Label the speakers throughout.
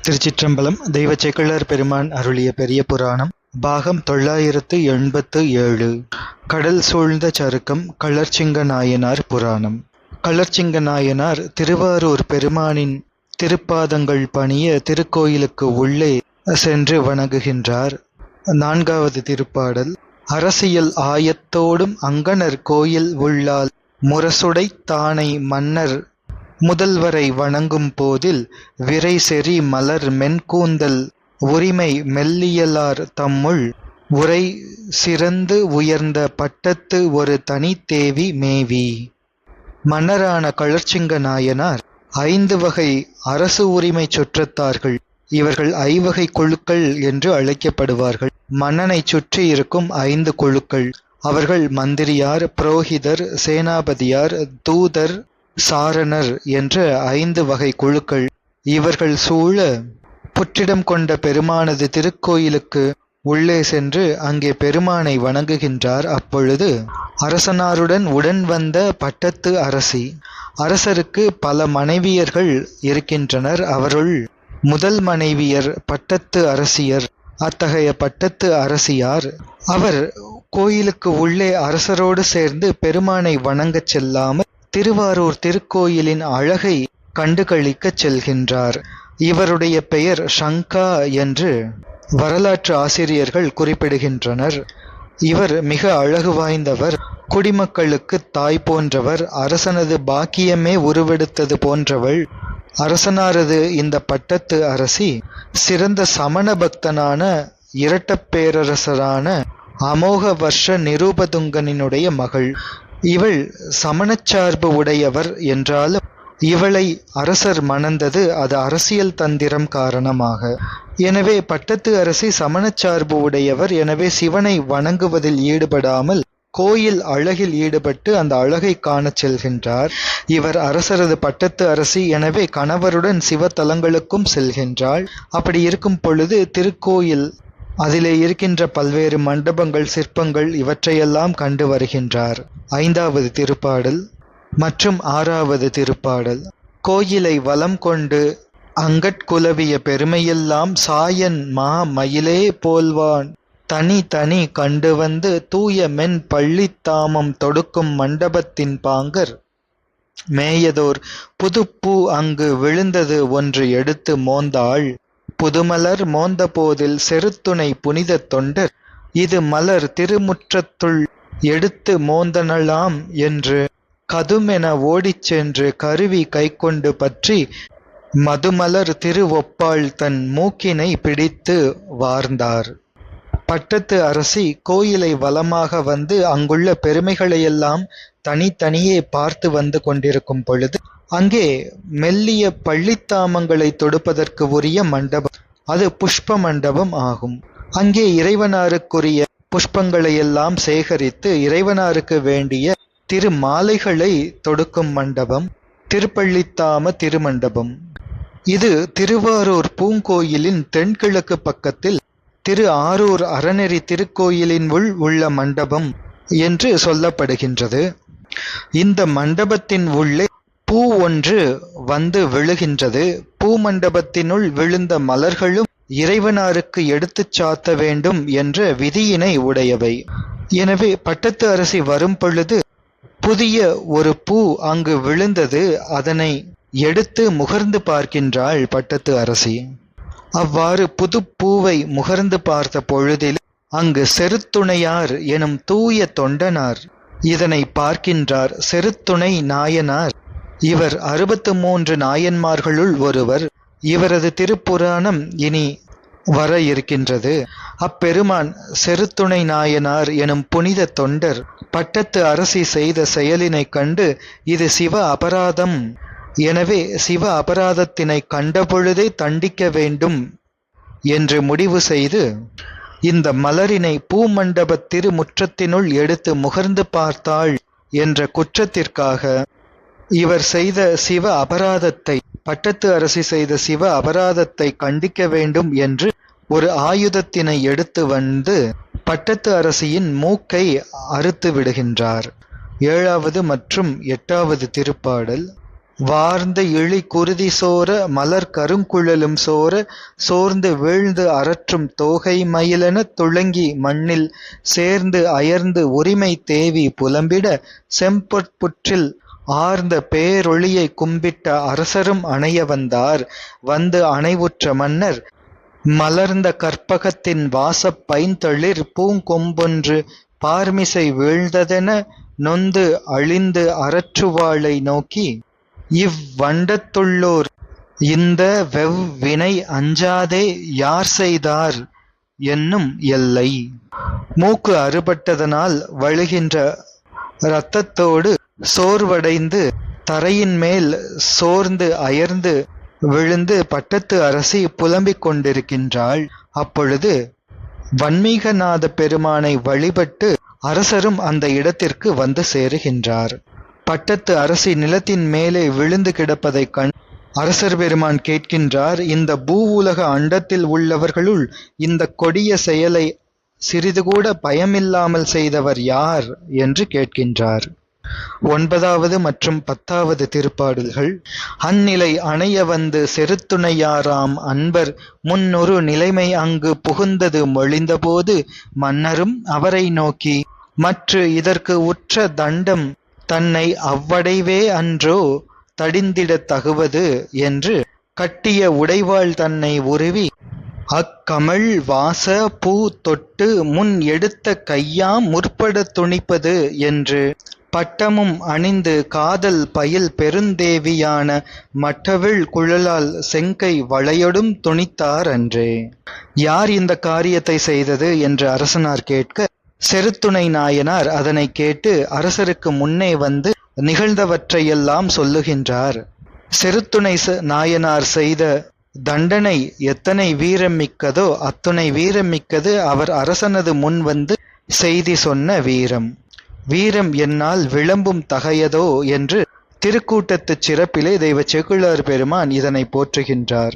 Speaker 1: திருச்சிற்றம்பலம். தெய்வ சேக்கிழார் பெருமான் அருளிய பெரிய புராணம் பாகம் 987. கடல் சூழ்ந்த சருக்கம். கள்ளர்சிங்க நாயனார் புராணம். கள்ளர்சிங்க நாயனார் திருவாரூர் பெருமானின் திருப்பாதங்கள் பணிய திருக்கோயிலுக்கு உள்ளே சென்று வணங்குகின்றார். 4வது திருப்பாடல். அரசியல் ஆயத்தோடும் அங்கணர் கோயில் உள்ளால் முரசுடை தானை மன்னர் முதல்வரை வணங்கும் போதில் விரை செறி மலர் மென்கூந்தல் உரிமை மெல்லியலார் தம்முள் உரை சிறந்து உயர்ந்த பட்டத்து ஒரு தனித்தேவி மேவி. மன்னரான கள்ளர்சிங்க நாயனார் 5 வகை அரசு உரிமை சுற்றத்தார்கள். இவர்கள் ஐவகை குழுக்கள் என்று அழைக்கப்படுவார்கள். மன்னனை சுற்றி இருக்கும் 5 குழுக்கள். அவர்கள் மந்திரியார், புரோகிதர், சேனாபதியார், தூதர், சாரணர் என்ற 5 வகை குழுக்கள். இவர்கள் சூழ புற்றிடம் கொண்ட பெருமானது திருக்கோயிலுக்கு உள்ளே சென்று அங்கே பெருமானை வணங்குகின்றார். அப்பொழுது அரசனாருடன் உடன் வந்த பட்டத்து அரசி. அரசருக்கு பல மனைவியர்கள் இருக்கின்றனர். அவருள் முதல் மனைவியர் பட்டத்து அரசியர். அத்தகைய பட்டத்து அரசியார் அவர் கோயிலுக்கு உள்ளே அரசரோடு சேர்ந்து பெருமானை வணங்கச் செல்லாமல் திருவாரூர் திருக்கோயிலின் அழகை கண்டுகளிக்கச் செல்கின்றார். இவருடைய பெயர் சங்கா என்று வரலாற்று ஆசிரியர்கள் குறிப்பிடுகின்றனர். இவர் மிக அழகு வாய்ந்தவர், குடிமக்களுக்கு தாய் போன்றவர், அரசனது பாக்கியமே உருவெடுத்தது போன்றவள். அரசனாரது இந்த பட்டத்து அரசி சிறந்த சமண பக்தனான இரட்டப் பேரரசரான அமோக வர்ஷ நிரூபதுங்கனினுடைய மகள். இவள் சமணச்சார்பு உடையவர் என்றாலும் இவளை அரசர் மணந்தது அது அரசியல் தந்திரம் காரணமாக. எனவே பட்டத்து அரசி சமணச்சார்பு உடையவர். எனவே சிவனை வணங்குவதில் ஈடுபடாமல் கோயில் அழகில் ஈடுபட்டு அந்த அழகை காணச் செல்கின்றார். இவர் அரசரது பட்டத்து அரசி. எனவே கணவருடன் சிவத்தலங்களுக்கும் செல்கின்றாள். அப்படி இருக்கும் பொழுது திருக்கோயில் அதிலே இருக்கின்ற பல்வேறு மண்டபங்கள், சிற்பங்கள் இவற்றையெல்லாம் கண்டு வருகின்றார். 5வது திருப்பாடல் மற்றும் 6வது திருப்பாடல். கோயிலை வலம் கொண்டு அங்கட்குலவிய பெருமையெல்லாம் சாயன் மா மயிலே போல்வான் தனி தனி கண்டு வந்து தூய மென் பள்ளித்தாமம் தொடுக்கும் மண்டபத்தின் பாங்கர் மேயதோர் புதுப்பூ அங்கு விழுந்தது ஒன்று எடுத்து மோந்தாள். புதுமலர் மோந்த போதில் செருத்துணை புனித தொண்டர் இது மலர் திருமுற்றத்துள் எடுத்து மோந்தனலாம் என்று கதுமென ஓடிச் சென்று கருவி கைக்கொண்டு பற்றி மதுமலர் திருவொப்பாள் தன் மூக்கினை பிடித்து வார்ந்தார். பட்டத்து அரசி கோயிலை வலமாக வந்து அங்குள்ள பெருமைகளையெல்லாம் தனித்தனியே பார்த்து வந்து கொண்டிருக்கும் பொழுது அங்கே மெல்லிய பள்ளித்தாமங்களை தொடுப்பதற்கு உரிய மண்டபம், அது புஷ்ப மண்டபம் ஆகும். அங்கே இறைவனாருக்குரிய புஷ்பங்களையெல்லாம் சேகரித்து இறைவனாருக்கு வேண்டிய திருமாலைகளை தொடுக்கும் மண்டபம் திருப்பள்ளித்தாம திருமண்டபம். இது திருவாரூர் பூங்கோயிலின் தென்கிழக்கு பக்கத்தில் திரு ஆரூர் அறநெறி திருக்கோயிலின் உள்ள மண்டபம் என்று சொல்லப்படுகின்றது. இந்த மண்டபத்தின் உள்ளே பூ ஒன்று வந்து விழுகின்றது. பூ மண்டபத்தினுள் விழுந்த மலர்களும் இறைவனாருக்கு எடுத்துச் சாத்த வேண்டும் என்ற விதியினை உடையவை. எனவே பட்டத்து அரசி வரும் பொழுது புதிய ஒரு பூ அங்கு விழுந்தது. அதனை எடுத்து முகர்ந்து பார்க்கின்றாள் பட்டத்து அரசி. அவ்வாறு புது பூவை முகர்ந்து பார்த்த பொழுதில் அங்கு செருத்துணையார் எனும் தூய தொண்டனார் இதனை பார்க்கின்றார். செருத்துணை நாயனார் இவர் 63 நாயன்மார்களுள் ஒருவர். இவரது திருப்புராணம் இனி வர இருக்கின்றது. அப்பெருமான் செருத்துணை நாயனார் எனும் புனித தொண்டர் பட்டத்து அரசி செய்த செயலினை கண்டு இது சிவ அபராதம், எனவே சிவ அபராதத்தினை கண்டபொழுதே தண்டிக்க வேண்டும் என்று முடிவு செய்து இந்த மலரினை பூமண்டப திருமுற்றத்தினுள் எடுத்து முகர்ந்து பார்த்தாள் என்ற குற்றத்திற்காக இவர் செய்த சிவ அபராதத்தை, பட்டத்து அரசி செய்த சிவ அபராதத்தை கண்டிக்க வேண்டும் என்று ஒரு ஆயுதத்தினை எடுத்து வந்து பட்டத்து அரசியின் மூக்கை அறுத்து விடுகின்றார். 7வது மற்றும் 8வது திருப்பாடல். வார்ந்த இழி குருதி சோர மலர் கருங்குழலும் சோர சோர்ந்து வீழ்ந்து அரற்றும் தோகை மயிலெனத் துளங்கி மண்ணில் சேர்ந்து அயர்ந்து உரிமை தேவி புலம்பிட செம்பொற்புற்றில் ஆர்ந்த பேரொளியை கும்பிட்ட அரசரும் அணைய வந்தார். வந்து அணைவுற்ற மன்னர் மலர்ந்த கற்பகத்தின் வாசப் பைந்தளிர் பூங்கொம்பொன்று பார்மிசை வீழ்ந்ததென நொந்து அழிந்து அரற்றுவாளை நோக்கி, இவ்வண்டத்துள்ளோர் இந்த வெவ்வினை அஞ்சாதே யார் செய்தார் என்னும் எல்லை. மூக்கு அறுபட்டதனால் வழுகின்ற இரத்தத்தோடு சோர்வடைந்து தரையின் மேல் சோர்ந்து அயர்ந்து விழுந்து பட்டத்து அரசி புலம்பிக் கொண்டிருக்கின்றாள். அப்பொழுது வன்மீகநாத பெருமானை வழிபட்டு அரசரும் அந்த இடத்திற்கு வந்து சேருகின்றார். பட்டத்து அரசி நிலத்தின் மேலே விழுந்து கிடப்பதைக் கண்டு அரசர் பெருமான் கேட்கின்றார், இந்த பூவுலக அண்டத்தில் உள்ளவர்களுள் இந்த கொடிய செயலை சிறிதுகூட பயமில்லாமல் செய்தவர் யார் என்று கேட்கின்றார். 9வது மற்றும் 10வது திருப்பாடல்கள். அந்நிலை அணைய வந்து செருத்துணையாராம் அன்பர் முன்னொரு நிலைமை அங்கு புகுந்தது மொழிந்தபோது மன்னரும் அவரை நோக்கி, மற்று இதற்கு உற்ற தண்டம் தன்னை அவ்வடைவே அன்றோ தடிந்திடத் தகுவது என்று கட்டிய உடைவாள் தன்னை உருவி அக்கமழ் வாச பூ தொட்டு முன் எடுத்த கையாம் முற்படத் துணிப்பது என்று பட்டமும் அணிந்து காதல் பயில் பெருந்தேவியான மட்டவிழ் குழலால் செங்கை வளையொடும் துணித்தார் அன்றே. யார் இந்த காரியத்தை செய்தது என்று அரசனார் கேட்க, செருத்துணை நாயனார் அதனை கேட்டு அரசருக்கு முன்னே வந்து நிகழ்ந்தவற்றையெல்லாம் சொல்லுகின்றார். செருத்துணை நாயனார் செய்த தண்டனை எத்தனை வீரம் மிக்கதோ அத்துணை வீரம் மிக்கது அவர் அரசனது முன் வந்து செய்தி சொன்ன வீரம். வீரம் என்னால் விளம்பும் தகையதோ என்று திருக்கூட்டத்துச் சிறப்பிலே தெய்வ செக்குழார் பெருமான் இதனை போற்றுகின்றார்.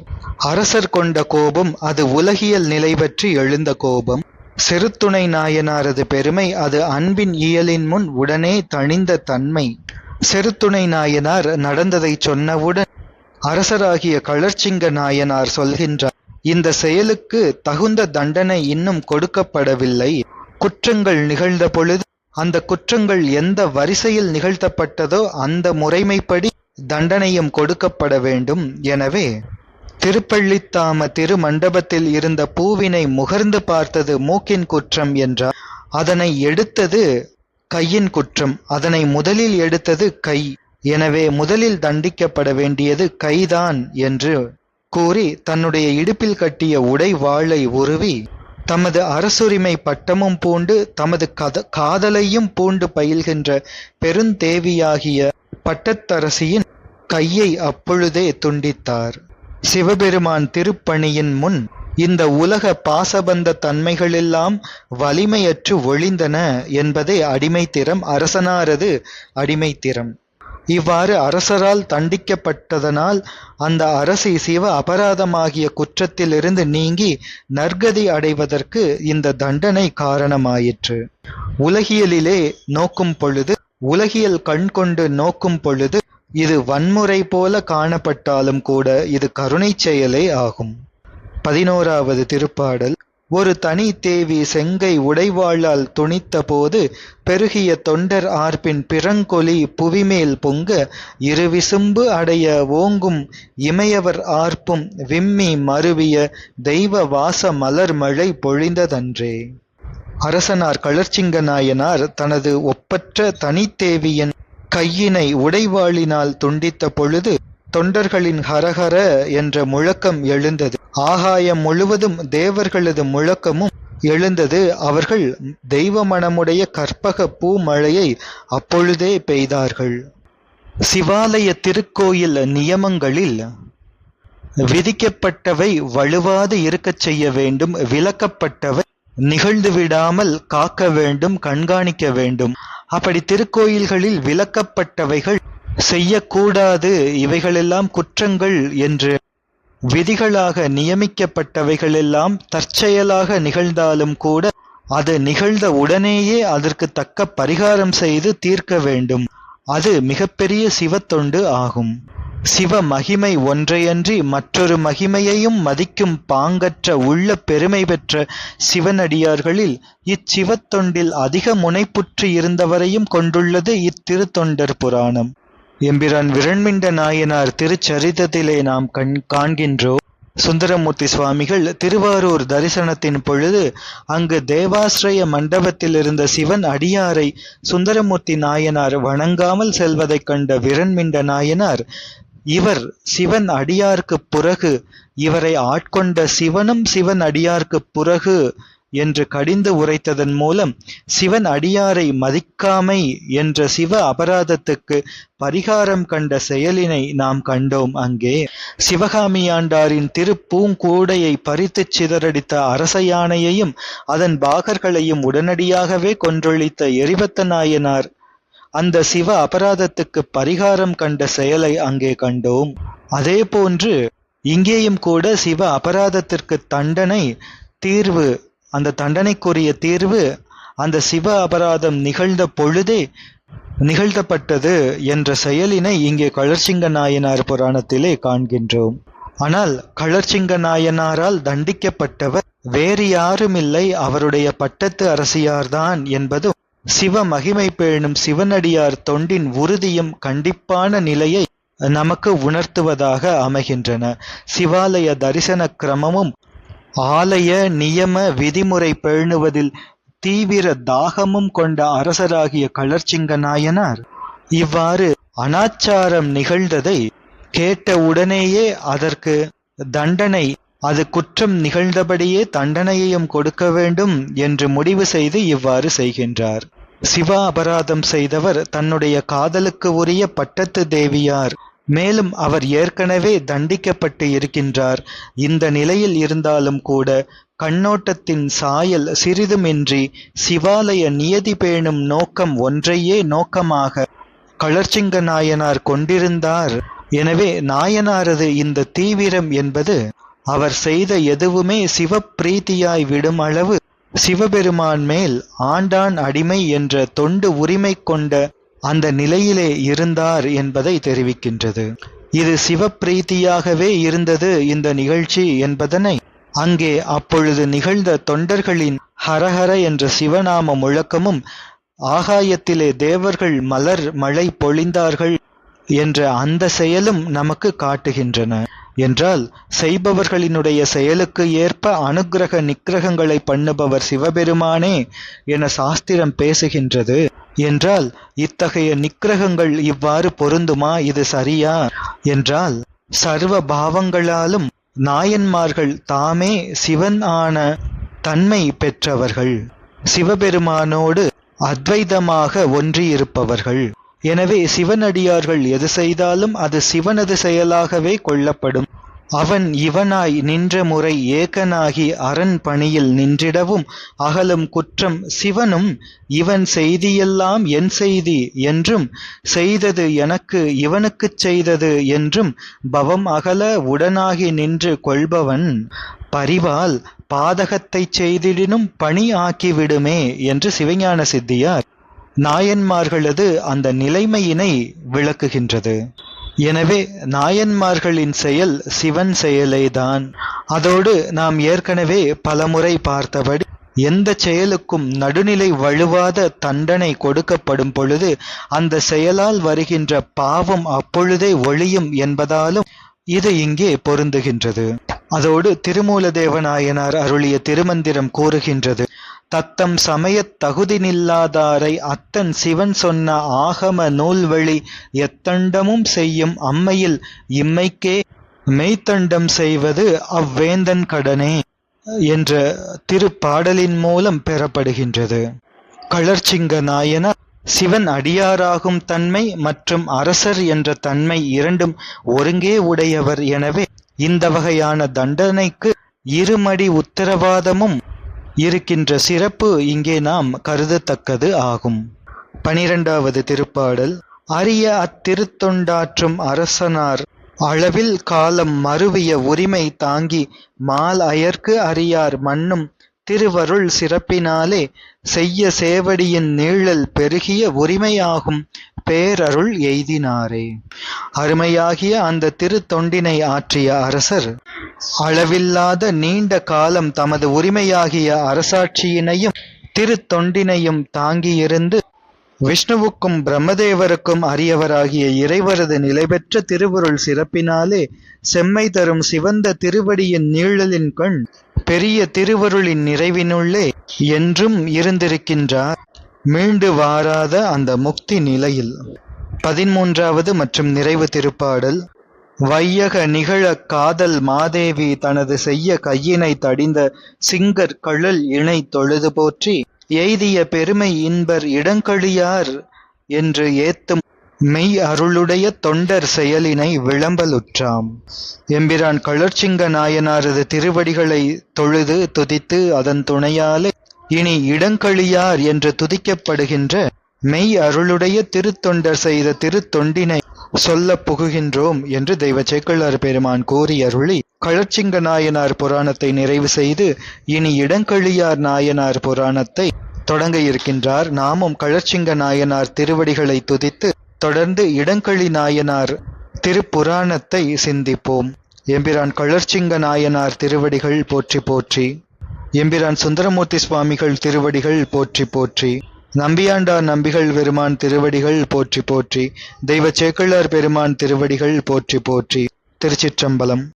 Speaker 1: அரசர் கொண்ட கோபம் அது உலகியல் நிலை பற்றி எழுந்த கோபம். செருத்துணை நாயனாரது பெருமை அது அன்பின் இயலின் முன் உடனே தணிந்த தன்மை. செருத்துணை நாயனார் நடந்ததை சொன்னவுடன் அரசராகிய களர்ச்சிங்க நாயனார் சொல்கின்றார், இந்த செயலுக்கு தகுந்த தண்டனை இன்னும் கொடுக்கப்படவில்லை. குற்றங்கள் நிகழ்ந்த பொழுது அந்த குற்றங்கள் எந்த வரிசையில் நிகழ்த்தப்பட்டதோ அந்த முறைமைப்படி தண்டனையும் கொடுக்கப்பட வேண்டும். எனவே திருப்பள்ளித்தாம திருமண்டபத்தில் இருந்த பூவினை முகர்ந்து பார்த்தது மூக்கின் குற்றம் என்றார். அதனை எடுத்தது கையின் குற்றம். அதனை முதலில் எடுத்தது கை. எனவே முதலில் தண்டிக்கப்பட வேண்டியது கைதான் என்று கூறி தன்னுடைய இடுப்பில் கட்டிய உடைவாளை உருவி தமது அரசுரிமை பட்டமும் பூண்டு தமது காதலையும் பூண்டு பயில்கின்ற பெருந்தேவியாகிய பட்டத்தரசியின் கையை அப்பொழுதே துண்டித்தார். சிவபெருமான் திருப்பணியின் முன் இந்த உலக பாசபந்த தன்மைகளெல்லாம் வலிமையற்று ஒழிந்தன என்பதே அடிமைத்திறம், அரசனாரது அடிமைத்திறம். இவ்வாறு அரசரால் தண்டிக்கப்பட்டதனால் அந்த அரசி சிவ அபராதமாகிய குற்றத்திலிருந்து நீங்கி நற்கதி அடைவதற்கு இந்த தண்டனை காரணமாயிற்று. உலகியலிலே நோக்கும் பொழுது, உலகியல் கண் கொண்டு நோக்கும் பொழுது இது வன்முறை போல காணப்பட்டாலும் கூட இது கருணை செயலே ஆகும். 11வது திருப்பாடல். ஒரு தனி தேவி செங்கை உடைவாளால் துணித்த போது பெருகிய தொண்டர் ஆர்ப்பின் பிறங்கொலி புவிமேல் பொங்க இருவிசும்பு அடைய ஓங்கும் இமையவர் ஆர்ப்பும் விம்மி மருவிய தெய்வ வாச மலர் மழை பொழிந்ததன்றே. அரசனார் களர்ச்சிங்க நாயனார் தனது ஒப்பற்ற தனித்தேவியின் கையினை உடைவாளினால் துண்டித்த பொழுது தொண்டர்களின் ஹரஹர என்ற முழக்கம் எழுந்தது. ஆகாயம் முழுவதும் தேவர்களது முழக்கமும் எழுந்தது. அவர்கள் தெய்வ மனமுடைய கற்பக பூ மழையை அப்பொழுதே பெய்தார்கள். சிவாலய திருக்கோயில் நியமங்களில் விதிக்கப்பட்டவை வலுவாது இருக்கச் செய்ய வேண்டும், விலக்கப்பட்டவை நிகழ்ந்துவிடாமல் காக்க வேண்டும், கண்காணிக்க வேண்டும். அப்படி திருக்கோயில்களில் விலக்கப்பட்டவைகள் செய்யக்கூடாது, இவைகளெல்லாம் குற்றங்கள் என்று விதிகளாக நியமிக்கப்பட்டவைகளெல்லாம் தற்செயலாக நிகழ்ந்தாலும் கூட அது நிகழ்ந்த உடனேயே அதற்கு தக்க பரிகாரம் செய்து தீர்க்க வேண்டும். அது மிகப்பெரிய சிவத்தொண்டு ஆகும். சிவ மகிமை ஒன்றையன்றி மற்றொரு மகிமையையும் மதிக்கும் பாங்கற்ற உள்ள பெருமை பெற்ற சிவனடியார்களில் இச்சிவத்தொண்டில் அதிக முனைப்புற்று இருந்தவரையும் கொண்டுள்ளது இத்திருத்தொண்டர் புராணம். எம்பிரான் விரண்மிண்ட நாயனார் திருச்சரிதத்திலே நாம் காண்கின்றோம். சுந்தரமூர்த்தி சுவாமிகள் திருவாரூர் தரிசனத்தின் பொழுது அங்கு தேவாசிரய மண்டபத்தில் இருந்த சிவன் அடியாரை சுந்தரமூர்த்தி நாயனார் வணங்காமல் செல்வதைக் கண்ட விரண்மிண்ட நாயனார், இவர் சிவன் அடியார்க்குப் பிறகு, இவரை ஆட்கொண்ட சிவனும் சிவன் அடியார்க்குப் பிறகு என்று கடிந்து உரைத்ததன் மூலம் சிவன் அடியாரை மதிக்காமை என்ற சிவ அபராதத்துக்கு பரிகாரம் கண்ட செயலினை நாம் கண்டோம். அங்கே சிவகாமியாண்டாரின் திருப்பூங்கூடையை பறித்துச் சிதறடித்த அரச யானையையும் அதன் பாகர்களையும் உடனடியாகவே கொன்றொழித்த எரிபத்த நாயனார் அந்த சிவ அபராதத்துக்கு பரிகாரம் கண்ட செயலை அங்கே கண்டோம். அதே போன்று இங்கேயும் கூட சிவ அபராதத்திற்கு தண்டனை தீர்வு, அந்த தண்டனைக்குரிய தீர்வு அந்த சிவ அபராதம் நிகழ்ந்த பொழுதே நிகழ்த்தப்பட்டது என்ற செயலினை இங்கே கழற்சிங்க நாயனார் புராணத்திலே காண்கின்றோம். ஆனால் கழற்சிங்க நாயனாரால் தண்டிக்கப்பட்டவர் வேறு யாருமில்லை, அவருடைய பட்டத்து அரசியார்தான் என்பதும் சிவ மகிமை பேணும் சிவனடியார் தொண்டின் உறுதியும் கண்டிப்பான நிலையை நமக்கு உணர்த்துவதாக அமைகின்றன. சிவாலய தரிசன கிரமமும் ஆலய நியம விதிமுறை பேணுவதில் தீவிர தாகமும் கொண்ட அரசராகிய கழற்சிங்க நாயனார் இவ்வாறு அனாச்சாரம் நிகழ்ந்ததை கேட்ட உடனேயே அதற்கு தண்டனை, அது குற்றம் நிகழ்ந்தபடியே தண்டனையையும் கொடுக்க வேண்டும் என்று முடிவு செய்து இவ்வாறு செய்கின்றார். சிவ அபராதம் செய்தவர் தன்னுடைய காதலுக்கு உரிய பட்டத்து தேவியார், மேலும் அவர் ஏற்கனவே தண்டிக்கப்பட்டு இருக்கின்றார். இந்த நிலையில் இருந்தாலும் கூட கண்ணோட்டத்தின் சாயல் சிறிதுமின்றி சிவாலய நியதி பேணும் நோக்கம் ஒன்றையே நோக்கமாக கழற்சிங்க நாயனார் கொண்டிருந்தார். எனவே நாயனாரது இந்த தீவிரம் என்பது அவர் செய்த எதுவுமே சிவப்பிரீதியாய் விடும் அளவு சிவபெருமான் மேல் ஆண்டான் அடிமை என்ற தொண்டு உரிமை கொண்ட அந்த நிலையிலே இருந்தார் என்பதை தெரிவிக்கின்றது. இது சிவப்பிரீதியாகவே இருந்தது இந்த நிகழ்ச்சி என்பதனை அங்கே அப்பொழுது நிகழ்ந்த தொண்டர்களின் ஹரஹர என்ற சிவநாம முழக்கமும், ஆகாயத்திலே தேவர்கள் மலர் மழை பொழிந்தார்கள் என்ற அந்த செயலும் நமக்கு காட்டுகின்றன. என்றால் செய்பவர்களினுடைய செயலுக்கு ஏற்ப அனுக்கிரக நிக்கிரகங்களை பண்ணுபவர் சிவபெருமானே என சாஸ்திரம் பேசுகின்றது. என்றால் இத்தகைய நிக்கிரகங்கள் இவ்வாறு பொருந்துமா? இது சரியா என்றால் சர்வ பாவங்களாலும் நாயன்மார்கள் தாமே சிவன் ஆன தன்மை பெற்றவர்கள், சிவபெருமானோடு அத்வைதமாக ஒன்றியிருப்பவர்கள். எனவே சிவனடியார்கள் எது செய்தாலும் அது சிவனது செயலாகவே கொள்ளப்படும். அவன் இவனாய் நின்ற முறை ஏகனாகி அரண் பணியில் நின்றிடவும் அகலும் குற்றம் சிவனும் இவன் செய்தியெல்லாம் என் செய்தி என்றும் செய்தது எனக்கு இவனுக்குச் செய்தது என்றும் பவம் அகல உடனாகி நின்று கொள்பவன் பரிவால் பாதகத்தைச் செய்திடினும் பணி ஆக்கிவிடுமே என்று சிவஞான சித்தியார் நாயன்மார்களது அந்த நிலைமையினை விளக்குகின்றது. எனவே நாயன்மார்களின் செயல் சிவன் செயலேதான். அதோடு நாம் ஏற்கனவே பலமுறை பார்த்தபடி எந்த செயலுக்கும் நடுநிலை வழுவாத தண்டனை கொடுக்கப்படும் பொழுது அந்த செயலால் வருகின்ற பாவம் அப்பொழுதே ஒழியும் என்பதாலும் இது இங்கே பொருந்துகின்றது. அதோடு திருமூலதேவநாயனார் அருளிய திருமந்திரம் கூறுகின்றது, தத்தம் சமயத் தகுதி நில்லாதாரை அத்தன் சிவன் சொன்ன ஆகம நூல்வழி எத்தண்டமும் செய்யும் அம்மையில் இம்மைக்கே மெய்த்தண்டம் செய்வது அவ்வேந்தன் கடனே என்ற திருப்பாடலின் மூலம் பெறப்படுகின்றது. கழற்சிங்க நாயனார் சிவன் அடியாராகும் தன்மை மற்றும் அரசர் என்ற தன்மை இரண்டும் ஒருங்கே உடையவர். எனவே இந்த வகையான தண்டனைக்கு இருமடி உத்தரவாதமும் இருக்கின்ற சிறப்பு இங்கே நாம் கருதத்தக்கது ஆகும். 12வது திருப்பாடல். அரிய அத்திருத்தொண்டாற்றும் அரசனார் அளவில் காலம் மருவிய உரிமை தாங்கி மால் அயர்க்கு அறியார் மன்னும் திருவருள் சிறப்பினாலே செய்ய சேவடியின் நீழல் பெருகிய உரிமையாகும் பேரருள் எய்தினாரே. அருமையாகிய அந்த திருத்தொண்டினை ஆற்றிய அரசர் அளவில்லாத நீண்ட காலம் தமது உரிமையாகிய அரசாட்சியினையும் திருத்தொண்டினையும் தாங்கியிருந்து விஷ்ணுவுக்கும் பிரம்மதேவருக்கும் அரியவராகிய இறைவரது நிலைபெற்ற திருவருள் சிறப்பினாலே செம்மை தரும் சிவந்த திருவடியின் நீழலின் கண் பெரிய திருவருளின் நிறைவினுள்ளே என்றும் இருந்திருக்கின்றார், மீண்டு வாராத அந்த முக்தி நிலையில். 13வது மற்றும் நிறைவு திருப்பாடல். வையக நிகழ காதல் மாதேவி தனது செய்ய கையினை தடிந்த சிங்கர் கழல் இணை தொழுது போற்றி எய்திய பெருமை இன்பர் இடங்கழியார் என்று ஏத்தும் மெய் அருளுடைய தொண்டர் செயலினை விளம்பலுற்றாம். எம்பிரான் கழற்சிங்க நாயனாரது திருவடிகளை தொழுது துதித்து அதன் துணையாலே இனி இடங்கழியார் என்று துதிக்கப்படுகின்ற மெய் அருளுடைய திருத்தொண்டர் செய்த திருத்தொண்டினை சொல்ல புகுகின்றோம் என்று தெய்வ சேக்கிழார் பெருமான் கூறி அருளி கழற்சிங்க நாயனார் புராணத்தை நிறைவு செய்து இனி இடங்கழியார் நாயனார் புராணத்தை தொடங்க இருக்கின்றார். நாமும் கழற்சிங்க நாயனார் திருவடிகளை துதித்து தொடர்ந்து இடங்கழி நாயனார் திருப்புராணத்தை சிந்திப்போம். எம்பிரான் கழற்சிங்க நாயனார் திருவடிகள் போற்றி போற்றி. எம்பிரான் சுந்தரமூர்த்தி சுவாமிகள் திருவடிகள் போற்றி போற்றி. நம்பியாண்டார் நம்பிகள் பெருமான் திருவடிகள் போற்றி போற்றி. தெய்வ சேக்கிழார் பெருமான் திருவடிகள் போற்றி போற்றி. திருச்சிற்றம்பலம்.